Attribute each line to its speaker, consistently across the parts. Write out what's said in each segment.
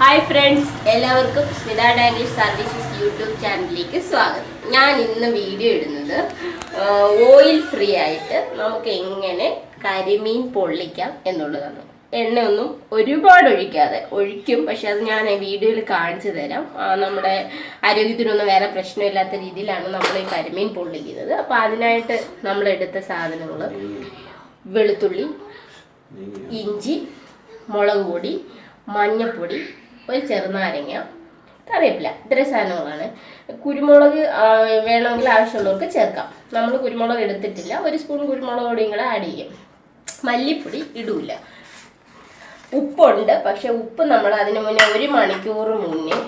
Speaker 1: Hi friends, എല്ലാവർക്കും Smitha Dandy services YouTube ചാനലിലേക്ക് സ്വാഗതം. ഞാൻ ഇന്ന് വീഡിയോ ഇടുന്നത് ഓയിൽ ഫ്രീ ആയിട്ട് നമുക്ക് എങ്ങനെ കരിമീൻ പൊള്ളിക്കാം എന്നുള്ളതാണ്. എണ്ണയൊന്നും ഒരുപാട് ഒഴിക്കും, പക്ഷെ അത് ഞാൻ വീഡിയോയിൽ കാണിച്ചു തരാം. നമ്മുടെ ആരോഗ്യത്തിനൊന്നും വേറെ പ്രശ്നമില്ലാത്ത രീതിയിലാണ് നമ്മൾ ഈ കരിമീൻ പൊള്ളിക്കുന്നത്. അപ്പോൾ അതിനായിട്ട് നമ്മൾ എടുത്ത സാധനങ്ങൾ വെളുത്തുള്ളി, ഇഞ്ചി, മുളക് പൊടി, മഞ്ഞൾപ്പൊടി, ഒരു ചെറുനാരങ്ങ, കറിവേപ്പില, ഇത്രയും സാധനങ്ങളാണ്. കുരുമുളക് വേണമെങ്കിൽ ആവശ്യമുള്ളവർക്ക് ചേർക്കാം. നമ്മൾ കുരുമുളക് എടുത്തിട്ടില്ല, ഒരു സ്പൂൺ കുരുമുളക് പൊടിയും കൂടെ ആഡ് ചെയ്യും. മല്ലിപ്പൊടി ഇടൂല. ഉപ്പുണ്ട്, പക്ഷെ ഉപ്പ് നമ്മൾ അതിന് മുന്നേ 1 മണിക്കൂർ മുന്നേ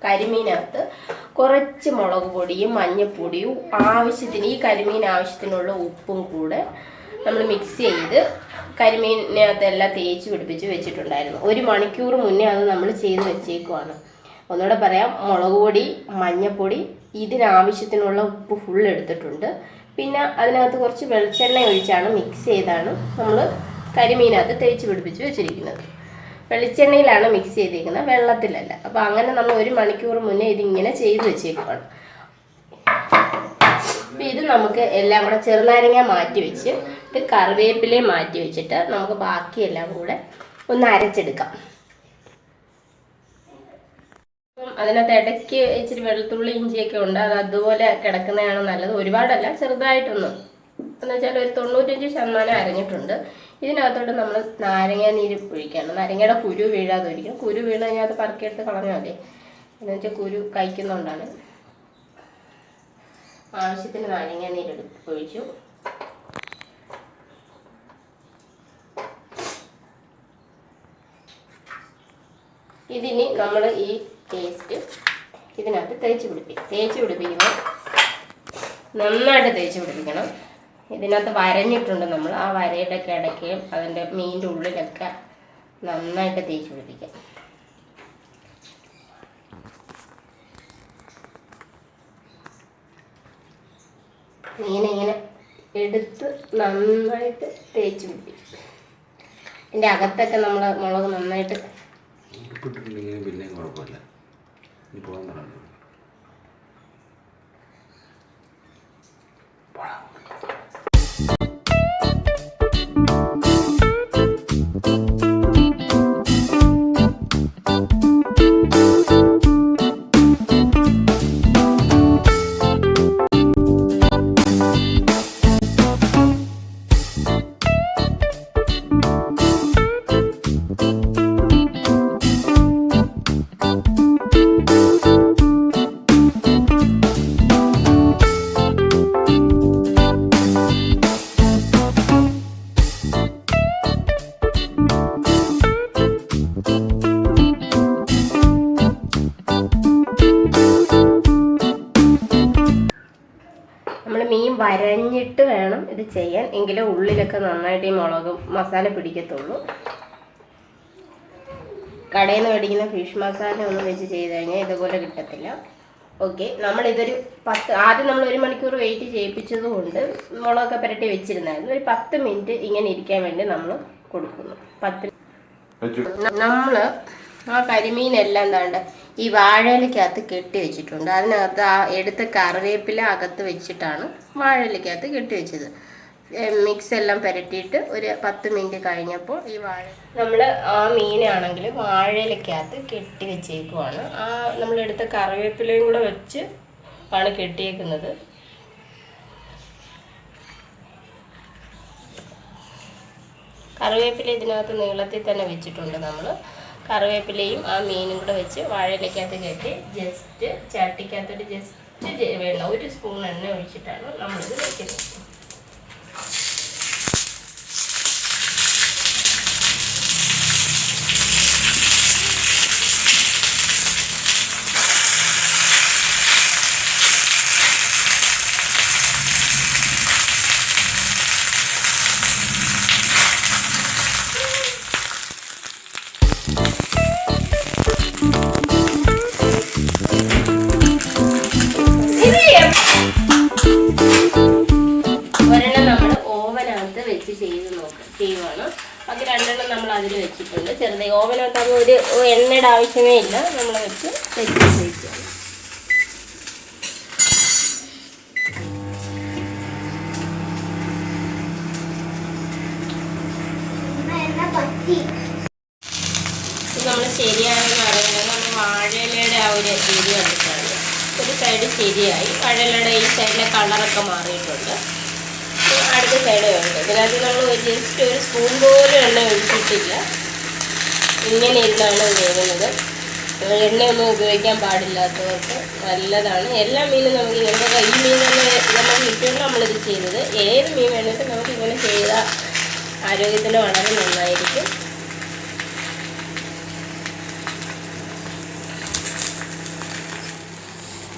Speaker 1: കരിമീനകത്ത് കുറച്ച് മുളക് പൊടിയും മഞ്ഞൾപ്പൊടിയും ആവശ്യത്തിന്, ഈ കരിമീൻ ആവശ്യത്തിനുള്ള ഉപ്പും കൂടെ നമ്മൾ മിക്സ് ചെയ്ത് കരിമീനകത്തെല്ലാം തേച്ച് പിടിപ്പിച്ച് വെച്ചിട്ടുണ്ടായിരുന്നു. 1 മണിക്കൂർ മുന്നേ അത് നമ്മൾ ചെയ്ത് വെച്ചേക്കുവാണ്. ഒന്നുകൂടെ പറയാം, മുളക് പൊടി, മഞ്ഞൾപ്പൊടി, ഇതിനാവശ്യത്തിനുള്ള ഉപ്പ് ഫുൾ എടുത്തിട്ടുണ്ട്. പിന്നെ അതിനകത്ത് കുറച്ച് വെളിച്ചെണ്ണ ഒഴിച്ചാണ് മിക്സ് ചെയ്താണ് നമ്മൾ കരിമീനകത്ത് തേച്ച് പിടിപ്പിച്ച് വെച്ചിരിക്കുന്നത്. വെളിച്ചെണ്ണയിലാണ് മിക്സ് ചെയ്തിരിക്കുന്നത്, വെള്ളത്തിലല്ല. അപ്പോൾ അങ്ങനെ നമ്മൾ 1 മണിക്കൂർ മുന്നേ ഇതിങ്ങനെ ചെയ്ത് വെച്ചേക്കുവാണ്. അപ്പോൾ ഇത് നമുക്ക് എല്ലാം കൂടെ ചെറുനാരങ്ങ മാറ്റി വെച്ച് കറിവേപ്പിലയെ മാറ്റി വെച്ചിട്ട് നമുക്ക് ബാക്കിയെല്ലാം കൂടെ ഒന്ന് അരച്ചെടുക്കാം. അതിനകത്ത് ഇടയ്ക്ക് ഇച്ചിരി വെളുത്തുള്ളി ഇഞ്ചിയൊക്കെ ഉണ്ട്, അത് അതുപോലെ കിടക്കുന്നതാണ് നല്ലത്. ഒരുപാടല്ല, ചെറുതായിട്ടൊന്ന് എന്ന് വെച്ചാൽ ഒരു 95% അരഞ്ഞിട്ടുണ്ട്. ഇതിനകത്തോട്ട് നമ്മൾ നാരങ്ങ നീര് ഒഴിക്കുകയാണ്. നാരങ്ങയുടെ കുരു വീഴാതെ ഒഴിക്കണം. കുരു വീണ് കഴിഞ്ഞാൽ അത് പറക്കിയെടുത്ത് കളഞ്ഞാൽ മതി. എന്ന് വെച്ചാൽ കുരു കഴിക്കുന്നതുകൊണ്ടാണ്. ആവശ്യത്തിന് നാരങ്ങ നീര് ഒഴിച്ചു. ഇതിനി നമ്മൾ ഈ പേസ്റ്റ് ഇതിനകത്ത് തേച്ച് പിടിപ്പിക്കുമ്പോൾ നന്നായിട്ട് തേച്ച് പിടിപ്പിക്കണം. ഇതിനകത്ത് വരഞ്ഞിട്ടുണ്ട്, നമ്മൾ ആ വരയുടെ ഇടയ്ക്ക് അതിൻ്റെ മീനിൻ്റെ ഉള്ളിലൊക്കെ നന്നായിട്ട് തേച്ച് പിടിപ്പിക്കാം. ഇങ്ങനെ എടുത്ത് നന്നായിട്ട് തേച്ച് പിടിപ്പിക്കും. ഇതിൻ്റെ അകത്തൊക്കെ നമ്മൾ മുളക് നന്നായിട്ട്
Speaker 2: പിന്നെ കുഴപ്പമില്ല.
Speaker 1: മീൻ വരഞ്ഞിട്ട് വേണം ഇത് ചെയ്യാൻ, എങ്കിലേ ഉള്ളിലൊക്കെ നന്നായിട്ട് ഈ മുളക് മസാല പിടിക്കത്തുള്ളൂ. കടയിൽ നിന്ന് മേടിക്കുന്ന ഫിഷ് മസാല ഒന്നും വെച്ച് ചെയ്ത് കഴിഞ്ഞാൽ ഇതുപോലെ കിട്ടത്തില്ല. ഓക്കെ, നമ്മളിതൊരു ആദ്യം നമ്മൾ 1 മണിക്കൂർ വെയിറ്റ് ചെയ്യിപ്പിച്ചത് കൊണ്ട് മുളകൊക്കെ പുരട്ടി വെച്ചിരുന്നായിരുന്നു. ഒരു 10 മിനിറ്റ് ഇങ്ങനെ ഇരിക്കാൻ വേണ്ടി നമ്മൾ കൊടുക്കുന്നു. നമ്മൾ ആ കരിമീനെല്ലാം താണ്ട് ഈ വാഴയിലക്കകത്ത് കെട്ടി വെച്ചിട്ടുണ്ട്. അതിനകത്ത് ആ എടുത്ത കറിവേപ്പില അകത്ത് വെച്ചിട്ടാണ് വാഴയിലക്കകത്ത് കെട്ടി വെച്ചത്. മിക്സ് എല്ലാം പുരട്ടിയിട്ട് ഒരു 10 മിനിറ്റ് കഴിഞ്ഞപ്പോൾ ഈ നമ്മൾ ആ മീനാണെങ്കിൽ വാഴയിലക്കകത്ത് കെട്ടി വെച്ചേക്കുവാണ്. ആ നമ്മളെടുത്ത കറിവേപ്പിലയും കൂടെ വെച്ച് ആണ് കെട്ടിയേക്കുന്നത്. കറിവേപ്പില ഇതിനകത്ത് നീളത്തിൽ തന്നെ വെച്ചിട്ടുണ്ട്. നമ്മൾ കറിവേപ്പിലയും ആ മീനും കൂടെ വെച്ച് വാഴയിലക്കകത്ത് കെട്ടി ജസ്റ്റ് ചട്ടിക്കകത്തോട്ട് ജസ്റ്റ് വെള്ളം 1 സ്പൂൺ എണ്ണ ഒഴിച്ചിട്ടാണ് നമ്മളിത് വയ്ക്കുന്നത്. ഓയിൽ വെച്ചിട്ടുണ്ട്. ചെറുതായി ഓവനോട്ടാകുമ്പോൾ ഒരു എണ്ണയുടെ ആവശ്യമേ ഇല്ല. നമ്മൾ വെച്ച് സെറ്റ് ചെയ്ത് വയ്ക്കുക. നമ്മൾ ശരിയായെന്ന് പറയുന്നത് നമ്മൾ വാഴയിലയുടെ ആ ഒരു രീതി കണ്ടിട്ടാണ്. ഒരു സൈഡ് ശരിയായി, വാഴയിലയുടെ ഈ സൈഡിലെ കളറൊക്കെ മാറിയിട്ടുണ്ട്. അടുത്ത സൈഡ് ഉണ്ട്. ഇതിനകത്ത് നമ്മൾ ജസ്റ്റ് ഒരു സ്പൂൺ പോലും എണ്ണ ഒഴിച്ചിട്ടില്ല. ഇങ്ങനെ ഇരുന്നാണ് വേവുന്നത്. എണ്ണയൊന്നും ഉപയോഗിക്കാൻ പാടില്ലാത്തവർക്ക് നല്ലതാണ്. എല്ലാ മീനും നമുക്ക് ഇങ്ങനെ ഈ മീൻ തന്നെ നമുക്ക് കിട്ടിയോണ്ട് നമ്മളിത് ചെയ്തത്. ഏത് മീൻ വേണമെങ്കിലും നമുക്കിങ്ങനെ ചെയ്താൽ ആരോഗ്യത്തിന് വളരെ നന്നായിരിക്കും.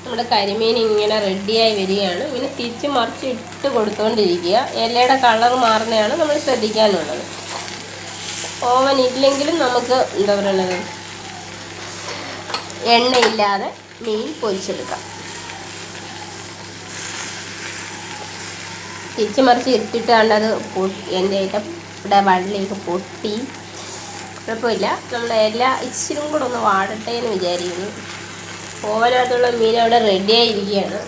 Speaker 1: നമ്മുടെ കരിമീൻ ഇങ്ങനെ റെഡിയായി വരികയാണ്. ഇങ്ങനെ തിരിച്ച് മറിച്ച് ഇട്ട് കൊടുത്തുകൊണ്ടിരിക്കുക. ഇലയുടെ കളർ മാറുന്നതാണ് നമ്മൾ ശ്രദ്ധിക്കാനുള്ളത്. ഓവൻ ഇല്ലെങ്കിലും നമുക്ക് എന്താ പറയുന്നത്, എണ്ണയില്ലാതെ മീൻ പൊരിച്ചെടുക്കാം. തിരിച്ച് മറിച്ച് ഇട്ടിട്ട് കണ്ടത് എൻ്റെ ഇവിടെ വള്ളിയൊക്കെ പൊട്ടി. കുഴപ്പമില്ല, നമ്മുടെ എല്ലാ ഇച്ചിരും കൂടെ ഒന്ന് വാടട്ടെ എന്ന് വിചാരിക്കുന്നു. ഓവനകത്തുള്ള മീൻ അവിടെ റെഡിയായിരിക്കുകയാണ്.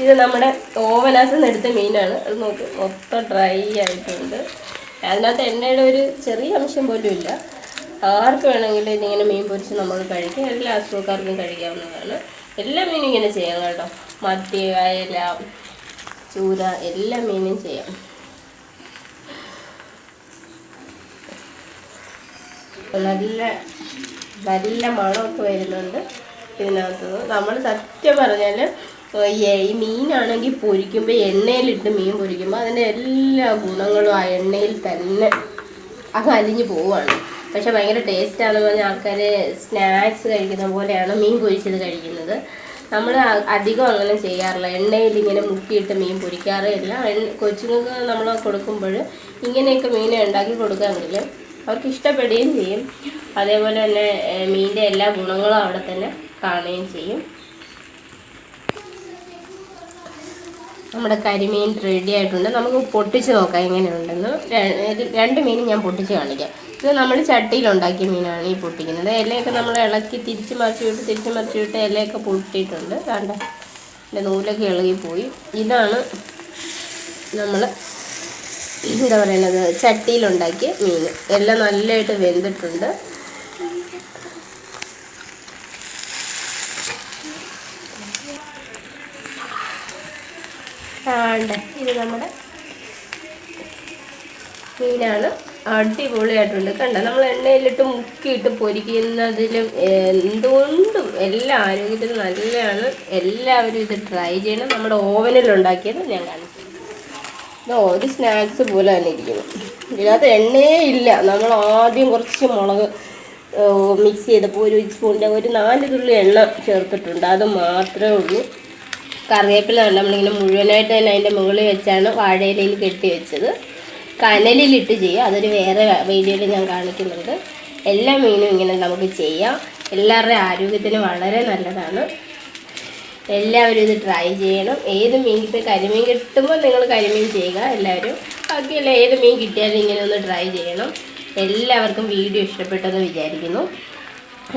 Speaker 1: ഇത് നമ്മുടെ ഓവനകത്ത് നിന്ന് എടുത്ത മീനാണ്. അത് നോക്ക്, മൊത്തം ഡ്രൈ ആയിട്ടുണ്ട്. അതിനകത്ത് എണ്ണയുടെ ഒരു ചെറിയ അംശം പോലും ഇല്ല. ആർക്ക് വേണമെങ്കിലും ഇതിങ്ങനെ മീൻ പൊരിച്ച് നമ്മൾ കഴിക്കാം. എല്ലാ അസുഖക്കാർക്കും കഴിക്കാവുന്നതാണ്. എല്ലാ മീനും ഇങ്ങനെ ചെയ്യാം കേട്ടോ. മത്തി, അയല, ചൂര, എല്ലാ മീനും ചെയ്യാം. നല്ല മണമൊക്കെ വരുന്നുണ്ട് ഇതിനകത്ത്. നമ്മൾ സത്യം പറഞ്ഞാൽ ഈ മീനാണെങ്കിൽ പൊരിക്കുമ്പോൾ, എണ്ണയിലിട്ട് മീൻ പൊരിക്കുമ്പോൾ അതിൻ്റെ എല്ലാ ഗുണങ്ങളും ആ എണ്ണയിൽ തന്നെ അത് അലിഞ്ഞ് പോവുകയാണ്. പക്ഷെ ഭയങ്കര ടേസ്റ്റാണെന്ന് പറഞ്ഞാൽ ആൾക്കാർ സ്നാക്സ് കഴിക്കുന്ന പോലെയാണ് മീൻ പൊരിച്ചത് കഴിക്കുന്നത്. നമ്മൾ അധികം അങ്ങനെ ചെയ്യാറില്ല. എണ്ണയിൽ ഇങ്ങനെ മുക്കിയിട്ട് മീൻ പൊരിക്കാറില്ല. കൊച്ചുങ്ങൾക്ക് നമ്മൾ കൊടുക്കുമ്പോൾ ഇങ്ങനെയൊക്കെ മീൻ ഉണ്ടാക്കി കൊടുക്കാമെങ്കിൽ അവർക്ക് ഇഷ്ടപ്പെടുകയും ചെയ്യും. അതേപോലെ തന്നെ മീനിൻ്റെ എല്ലാ ഗുണങ്ങളും അവിടെ തന്നെ കാണുകയും ചെയ്യും. നമ്മുടെ കരിമീൻ റെഡി ആയിട്ടുണ്ട്. നമുക്ക് പൊട്ടിച്ച് നോക്കാം എങ്ങനെയുണ്ടെന്ന്. രണ്ട് മീനും ഞാൻ പൊട്ടിച്ച് കാണിക്കാം. ഇത് നമ്മൾ ചട്ടിയിൽ ഉണ്ടാക്കിയ മീനാണ് ഈ പൊട്ടിക്കുന്നത്. ഇലയൊക്കെ നമ്മൾ ഇളക്കി തിരിച്ച് മറിച്ച് വിട്ട് ഇലയൊക്കെ പൊട്ടിയിട്ടുണ്ട്. കണ്ട എൻ്റെ നൂലൊക്കെ ഇളകിപ്പോയി. ഇതാണ് നമ്മൾ എന്താ പറയുന്നത്, ചട്ടിയിലുണ്ടാക്കിയ മീൻ. എല്ലാം നല്ലതായിട്ട് വെന്തിട്ടുണ്ട്. ഇത് നമ്മുടെ മീനാണ്. അടിപൊളിയായിട്ടുണ്ട്. കണ്ട, നമ്മൾ എണ്ണയിലിട്ട് മുക്കിയിട്ട് പൊരിക്കുന്നതിലും എന്തുകൊണ്ടും എല്ലാ ആരോഗ്യത്തിനും നല്ലതാണ്. എല്ലാവരും ഇത് ട്രൈ ചെയ്യണം. നമ്മുടെ ഓവനിലുണ്ടാക്കിയത് ഞാൻ കാണിച്ചു. ഇത് ഒരു സ്നാക്സ് പോലെ തന്നെ ഇരിക്കുന്നു. ഇതിനകത്ത് എണ്ണയേ ഇല്ല. നമ്മൾ ആദ്യം കുറച്ച് മുളക് മിക്സ് ചെയ്തപ്പോൾ ഒരു സ്പൂണിൻ്റെ ഒരു 4 തുള്ളി എണ്ണ ചേർത്തിട്ടുണ്ട്. അത് മാത്രമേ ഉള്ളൂ. കറിവേപ്പില നമ്മളിങ്ങനെ മുഴുവനായിട്ട് തന്നെ അതിൻ്റെ മുകളിൽ വെച്ചാണ് വാഴയിലയിൽ കെട്ടി വെച്ചത്. കനലിലിട്ട് ചെയ്യുക. അതൊരു വേറെ വീഡിയോയിൽ ഞാൻ കാണിക്കുന്നുണ്ട്. എല്ലാ മീനും ഇങ്ങനെ നമുക്ക് ചെയ്യാം. എല്ലാവരുടെയും ആരോഗ്യത്തിന് വളരെ നല്ലതാണ്. എല്ലാവരും ഇത് ട്രൈ ചെയ്യണം. ഏത് മീൻ ഇപ്പോൾ കരിമീൻ കിട്ടുമ്പോൾ നിങ്ങൾ കരിമീൻ ചെയ്യുക എല്ലാവരും. ബാക്കിയല്ല ഏത് മീൻ കിട്ടിയാലും ഇങ്ങനെ ഒന്ന് ട്രൈ ചെയ്യണം. എല്ലാവർക്കും വീഡിയോ ഇഷ്ടപ്പെട്ടെന്ന് വിചാരിക്കുന്നു.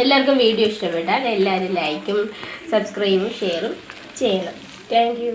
Speaker 1: എല്ലാവർക്കും വീഡിയോ ഇഷ്ടപ്പെട്ടാൽ എല്ലാവരും ലൈക്കും സബ്സ്ക്രൈബും ഷെയറും ചെയ്യണം. Thank you.